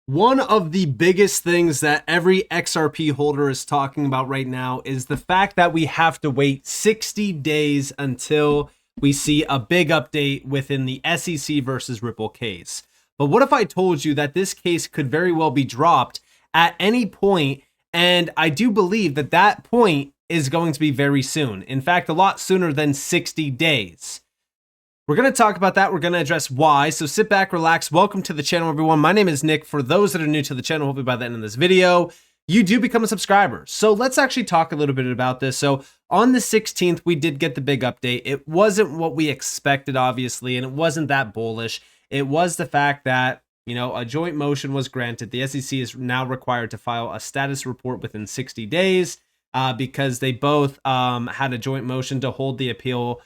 One of the biggest things that every XRP holder is talking about right now is the fact that we have to wait 60 days until we see a big update within the SEC versus Ripple case. But what if I told you that this case could very well be dropped at any point, and I do believe that that point is going to be very soon. In fact, a lot sooner than 60 days. We're going to talk about that. We're going to address why. So sit back, relax. Welcome to the channel, everyone. My name is Nick. For those that are new to the channel, hopefully by the end of this video, you do become a subscriber. So let's actually talk a little bit about this. So on the 16th, we did get the big update. It wasn't what we expected, obviously, and it wasn't that bullish. It was the fact that, you know, a joint motion was granted. The SEC is now required to file a status report within 60 days because they both had a joint motion to hold the appeal,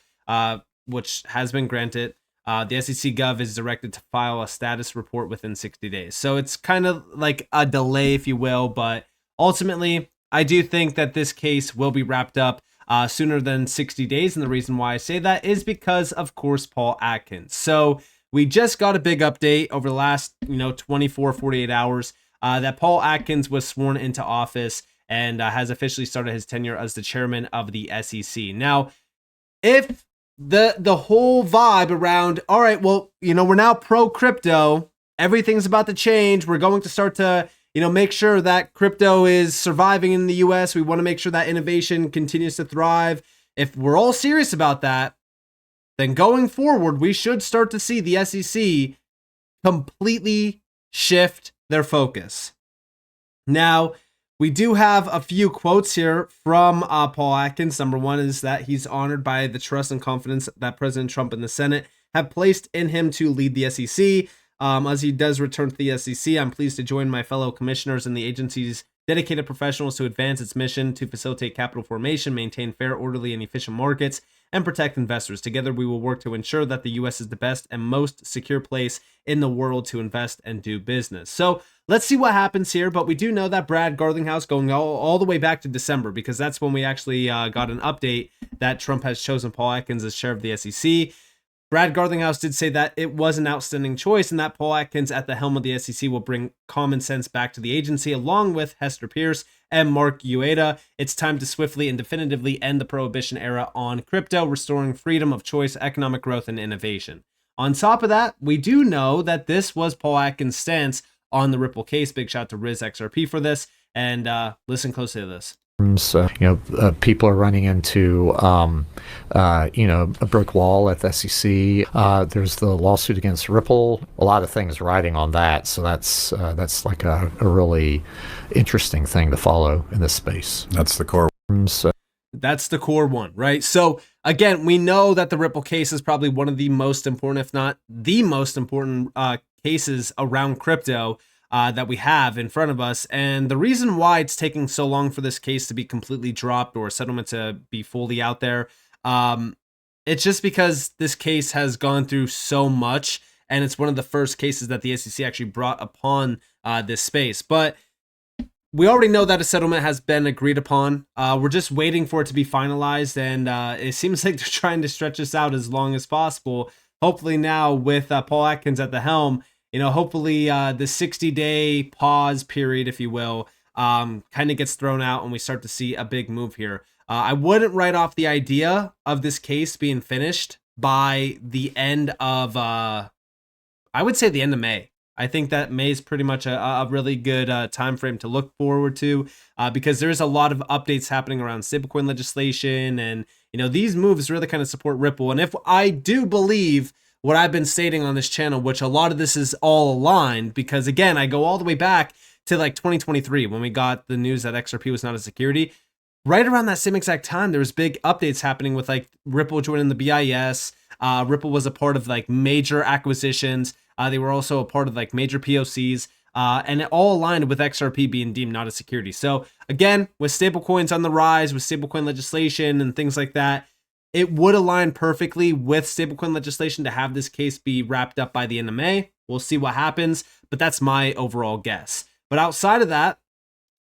which has been granted. The SEC Gov is directed to file a status report within 60 days. So it's kind of like a delay, if you will, but ultimately, I do think that this case will be wrapped up sooner than 60 days. And the reason why I say that is because, of course, Paul Atkins. So we just got a big update over the last, 24, 48 hours that Paul Atkins was sworn into office and has officially started his tenure as the chairman of the SEC. Now, if the whole vibe around, all right, well, we're now pro crypto, everything's about to change, we're going to start to, make sure that crypto is surviving in the US, we want to make sure that innovation continues to thrive. If we're all serious about that, then going forward, we should start to see the SEC completely shift their focus. Now, we do have a few quotes here from Paul Atkins. Number one is that he's honored by the trust and confidence that President Trump and the Senate have placed in him to lead the SEC. As he does return to the SEC, I'm pleased to join my fellow commissioners and the agency's dedicated professionals to advance its mission to facilitate capital formation, maintain fair, orderly, and efficient markets, and protect investors. Together, we will work to ensure that the U.S. is the best and most secure place in the world to invest and do business. So let's see what happens here. But we do know that Brad Garlinghouse, going all the way back to December, because that's when we actually got an update that Trump has chosen Paul Atkins as chair of the SEC. Brad Garlinghouse did say that it was an outstanding choice and that Paul Atkins at the helm of the SEC will bring common sense back to the agency, along with Hester Pierce and Mark Ueda. It's time to swiftly and definitively end the prohibition era on crypto, restoring freedom of choice, economic growth, and innovation. On top of that, we do know that this was Paul Atkins' stance on the Ripple case. Big shout out to Riz XRP for this, and listen closely to this. People are running into, a brick wall at the SEC. There's the lawsuit against Ripple. A lot of things riding on that. So that's like a really interesting thing to follow in this space. That's the core. That's the core one, right? So again, we know that the Ripple case is probably one of the most important, if not the most important cases around crypto that we have in front of us. And the reason why it's taking so long for this case to be completely dropped or a settlement to be fully out there, it's just because this case has gone through so much, and it's one of the first cases that the SEC actually brought upon this space. But we already know that a settlement has been agreed upon. We're just waiting for it to be finalized, and it seems like they're trying to stretch this out as long as possible. Hopefully now with Paul Atkins at the helm, hopefully the 60-day pause period, if you will, kind of gets thrown out and we start to see a big move here. I wouldn't write off the idea of this case being finished by the end of, I would say the end of May. I think that May is pretty much a really good time frame to look forward to because there's a lot of updates happening around stablecoin legislation. And, these moves really kind of support Ripple. And if I do believe what I've been stating on this channel, which a lot of this is all aligned, because again, I go all the way back to like 2023 when we got the news that XRP was not a security. Right around that same exact time, there was big updates happening with like Ripple joining the BIS. Ripple was a part of like major acquisitions. They were also a part of like major POCs. And it all aligned with XRP being deemed not a security. So again, with stablecoins on the rise, with stablecoin legislation and things like that, it would align perfectly with stablecoin legislation to have this case be wrapped up by the end of May. We'll see what happens, but that's my overall guess. But outside of that,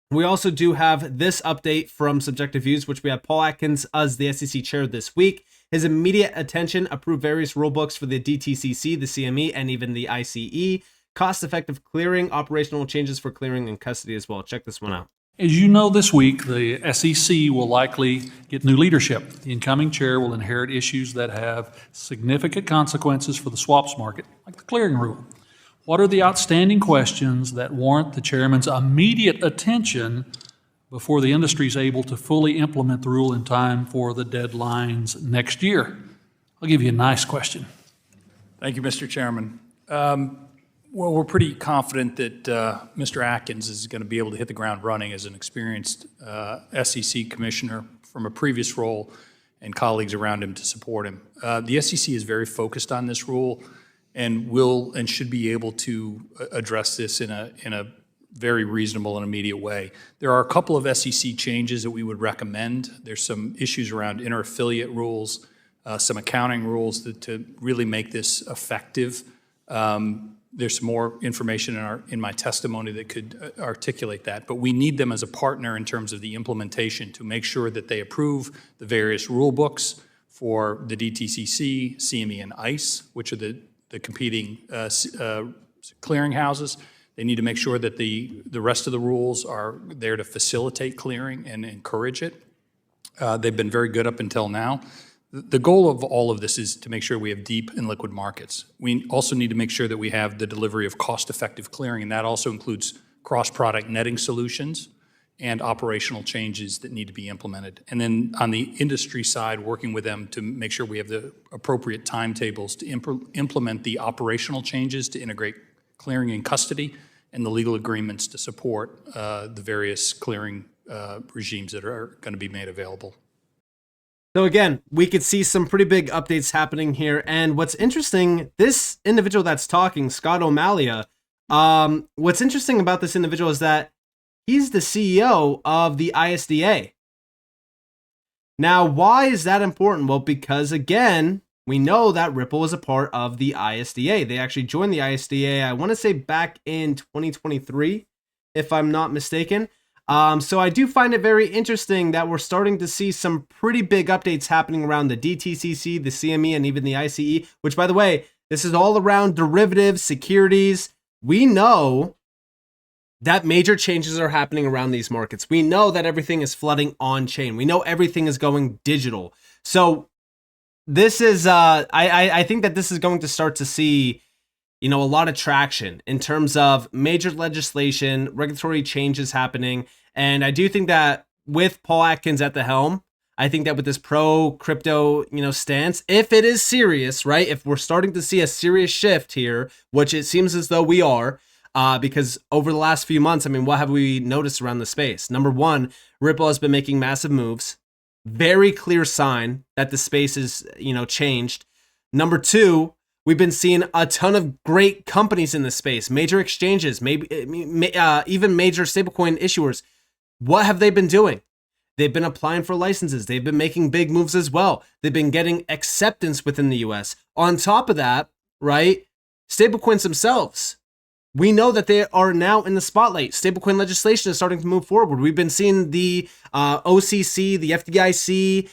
we also do have this update from Subjective Views, which we have Paul Atkins as the SEC chair this week. His immediate attention approved various rulebooks for the DTCC, the CME, and even the ICE. cost-effective clearing, operational changes for clearing and custody as well. Check this one out. As you know, this week, the SEC will likely get new leadership. The incoming chair will inherit issues that have significant consequences for the swaps market, like the clearing rule. What are the outstanding questions that warrant the chairman's immediate attention before the industry is able to fully implement the rule in time for the deadlines next year? I'll give you a nice question. Thank you, Mr. Chairman. Well, we're pretty confident that Mr. Atkins is going to be able to hit the ground running as an experienced SEC commissioner from a previous role and colleagues around him to support him. The SEC is very focused on this rule and will and should be able to address this in a very reasonable and immediate way. There are a couple of SEC changes that we would recommend. There's some issues around inter-affiliate rules, some accounting rules to really make this effective. There's some more information in my testimony that could articulate that, but we need them as a partner in terms of the implementation to make sure that they approve the various rule books for the DTCC, CME, and ICE, which are the competing clearing houses. They need to make sure that the rest of the rules are there to facilitate clearing and encourage it. They've been very good up until now. The goal of all of this is to make sure we have deep and liquid markets. We also need to make sure that we have the delivery of cost-effective clearing, and that also includes cross-product netting solutions and operational changes that need to be implemented. And then on the industry side, working with them to make sure we have the appropriate timetables to implement the operational changes to integrate clearing and custody and the legal agreements to support the various clearing regimes that are going to be made available. So again, we could see some pretty big updates happening here. And what's interesting, this individual that's talking, Scott O'Malley, what's interesting about this individual is that he's the CEO of the ISDA. Now, why is that important? Well, because again, we know that Ripple is a part of the ISDA. They actually joined the ISDA, I want to say back in 2023, if I'm not mistaken. So I do find it very interesting that we're starting to see some pretty big updates happening around the DTCC, the CME, and even the ICE, which, by the way, this is all around derivatives, securities. We know that major changes are happening around these markets. We know that everything is flooding on chain. We know everything is going digital. So this is, I think that this is going to start to see, a lot of traction in terms of major legislation, regulatory changes happening. And I do think that with Paul Atkins at the helm, I think that with this pro crypto, stance, if it is serious, right? If we're starting to see a serious shift here, which it seems as though we are, because over the last few months, what have we noticed around the space? Number one, Ripple has been making massive moves. Very clear sign that the space is, changed. Number two, we've been seeing a ton of great companies in this space, major exchanges, maybe even major stablecoin issuers. What have they been doing? They've been applying for licenses. They've been making big moves as well. They've been getting acceptance within the US. On top of that, right, stablecoins themselves, we know that they are now in the spotlight. Stablecoin legislation is starting to move forward. We've been seeing the OCC, the FDIC,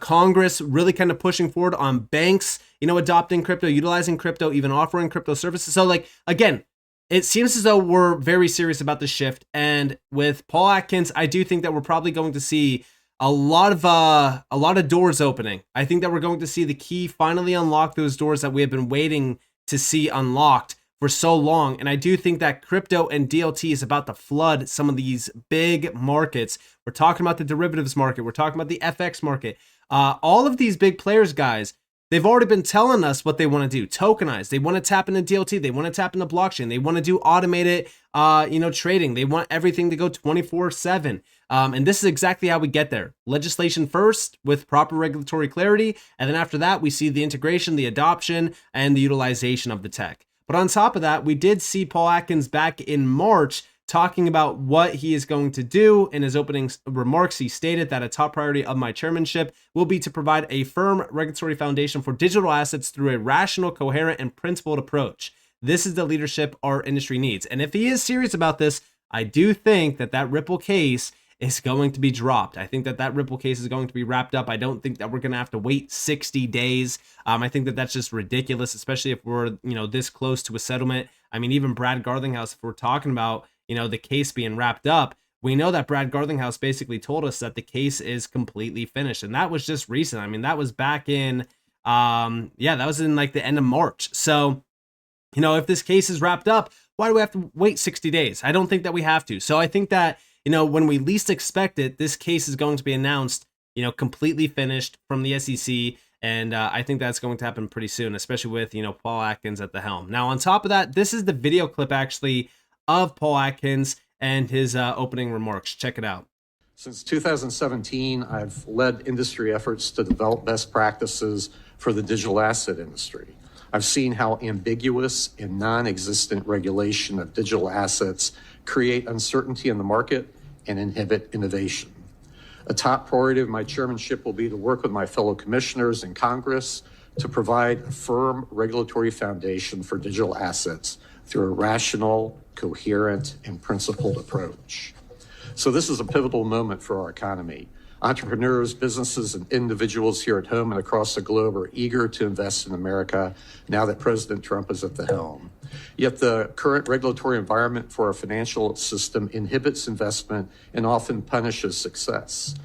Congress really kind of pushing forward on banks, adopting crypto, utilizing crypto, even offering crypto services. So again, it seems as though we're very serious about the shift. And with Paul Atkins, I do think that we're probably going to see a lot of doors opening. I think that we're going to see the key finally unlock those doors that we have been waiting to see unlocked for so long. And I do think that crypto and DLT is about to flood some of these big markets. We're talking about the derivatives market. We're talking about the FX market. All of these big players, guys, they've already been telling us what they want to do. Tokenize. They want to tap into DLT. They want to tap into blockchain. They want to do automated, trading. They want everything to go 24/7. And this is exactly how we get there. Legislation first with proper regulatory clarity. And then after that, we see the integration, the adoption, and the utilization of the tech. But on top of that, we did see Paul Atkins back in March talking about what he is going to do. In his opening remarks, he stated that a top priority of my chairmanship will be to provide a firm regulatory foundation for digital assets through a rational, coherent, and principled approach. This is the leadership our industry needs. And if he is serious about this, I do think that Ripple case is going to be dropped. I think that that Ripple case is going to be wrapped up. I don't think that we're going to have to wait 60 days. I think that that's just ridiculous, especially if we're, this close to a settlement. I mean, even Brad Garlinghouse, if we're talking about, the case being wrapped up, we know that Brad Garlinghouse basically told us that the case is completely finished. And that was just recent. I mean, that was back in, that was in like the end of March. So, if this case is wrapped up, why do we have to wait 60 days? I don't think that we have to. So I think that, when we least expect it, this case is going to be announced, completely finished from the SEC. And I think that's going to happen pretty soon, especially with, Paul Atkins at the helm. Now, on top of that, this is the video clip actually of Paul Atkins and his opening remarks. Check it out. Since 2017, I've led industry efforts to develop best practices for the digital asset industry. I've seen how ambiguous and non-existent regulation of digital assets create uncertainty in the market and inhibit innovation. A top priority of my chairmanship will be to work with my fellow commissioners in Congress to provide a firm regulatory foundation for digital assets through a rational, coherent, and principled approach. So this is a pivotal moment for our economy. Entrepreneurs, businesses, and individuals here at home and across the globe are eager to invest in America now that President Trump is at the helm. Yet the current regulatory environment for our financial system inhibits investment and often punishes success.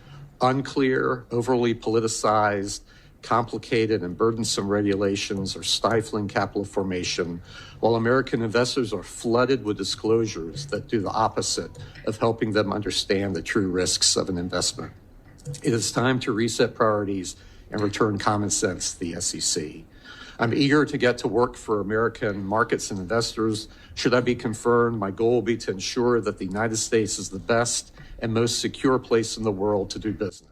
Unclear, overly politicized, complicated, and burdensome regulations are stifling capital formation, while American investors are flooded with disclosures that do the opposite of helping them understand the true risks of an investment. It is time to reset priorities and return common sense to the SEC. I'm eager to get to work for American markets and investors. Should I be confirmed, my goal will be to ensure that the United States is the best and most secure place in the world to do business.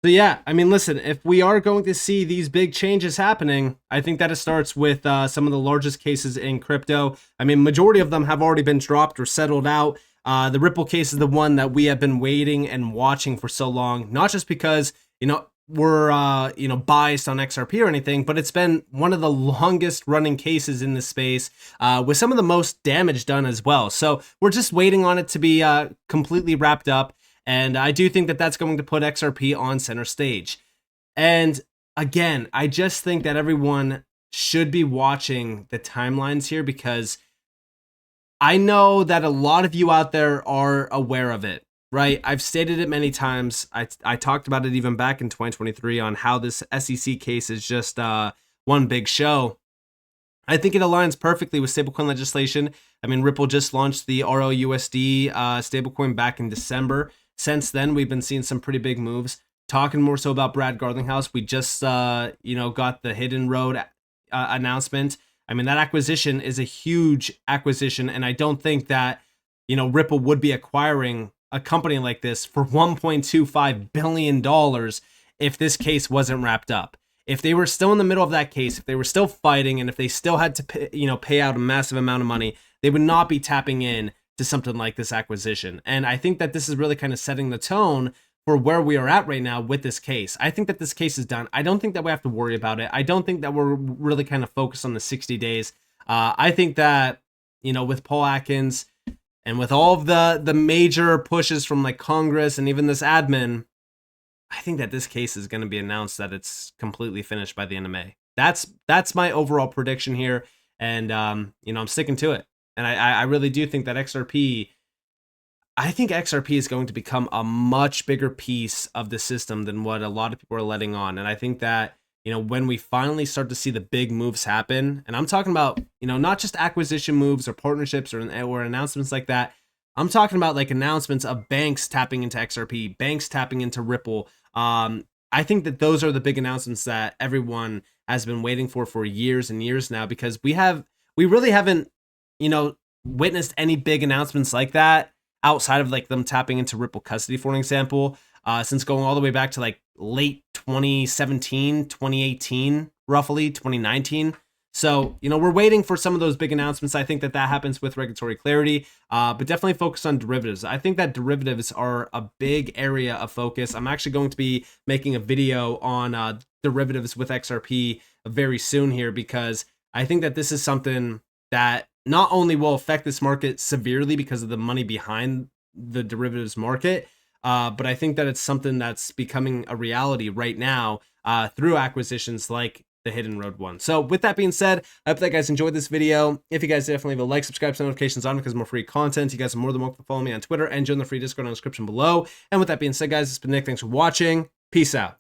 So yeah, I mean, listen, if we are going to see these big changes happening, I think that it starts with some of the largest cases in crypto. I mean, majority of them have already been dropped or settled out. The Ripple case is the one that we have been waiting and watching for so long, not just because, we're, biased on XRP or anything, but it's been one of the longest running cases in this space, with some of the most damage done as well. So we're just waiting on it to be completely wrapped up. And I do think that that's going to put XRP on center stage. And again, I just think that everyone should be watching the timelines here, because I know that a lot of you out there are aware of it, right? I've stated it many times. I talked about it even back in 2023 on how this SEC case is just one big show. I think it aligns perfectly with stablecoin legislation. I mean, Ripple just launched the RLUSD stablecoin back in December. Since then, we've been seeing some pretty big moves. Talking more so about Brad Garlinghouse, we just, got the Hidden Road announcement. I mean, that acquisition is a huge acquisition, and I don't think that, Ripple would be acquiring a company like this for $1.25 billion if this case wasn't wrapped up. If they were still in the middle of that case, if they were still fighting, and if they still had to pay out a massive amount of money, they would not be tapping in to something like this acquisition. And I think that this is really kind of setting the tone for where we are at right now with this case. I think that this case is done. I don't think that we have to worry about it. I don't think that we're really kind of focused on the 60 days. I think that, with Paul Atkins and with all of the major pushes from like Congress and even this admin, I think that this case is going to be announced that it's completely finished by the end of May. That's my overall prediction here. And, I'm sticking to it. And I really do think that XRP is going to become a much bigger piece of the system than what a lot of people are letting on. And I think that, when we finally start to see the big moves happen, and I'm talking about, not just acquisition moves or partnerships or announcements like that. I'm talking about like announcements of banks tapping into XRP, banks tapping into Ripple. I think that those are the big announcements that everyone has been waiting for years and years now, because we really haven't, witnessed any big announcements like that outside of like them tapping into Ripple custody, for an example, since going all the way back to like late 2017, 2018, roughly 2019. So, we're waiting for some of those big announcements. I think that happens with regulatory clarity, but definitely focus on derivatives. I think that derivatives are a big area of focus. I'm actually going to be making a video on derivatives with XRP very soon here, because I think that this is something that not only will affect this market severely because of the money behind the derivatives market. But I think that it's something that's becoming a reality right now through acquisitions like the Hidden Road one. So with that being said, I hope that you guys enjoyed this video. If you guys definitely leave a like, subscribe, turn notifications on because more free content. You guys are more than welcome to follow me on Twitter and join the free Discord in the description below. And with that being said, guys, it's been Nick. Thanks for watching. Peace out.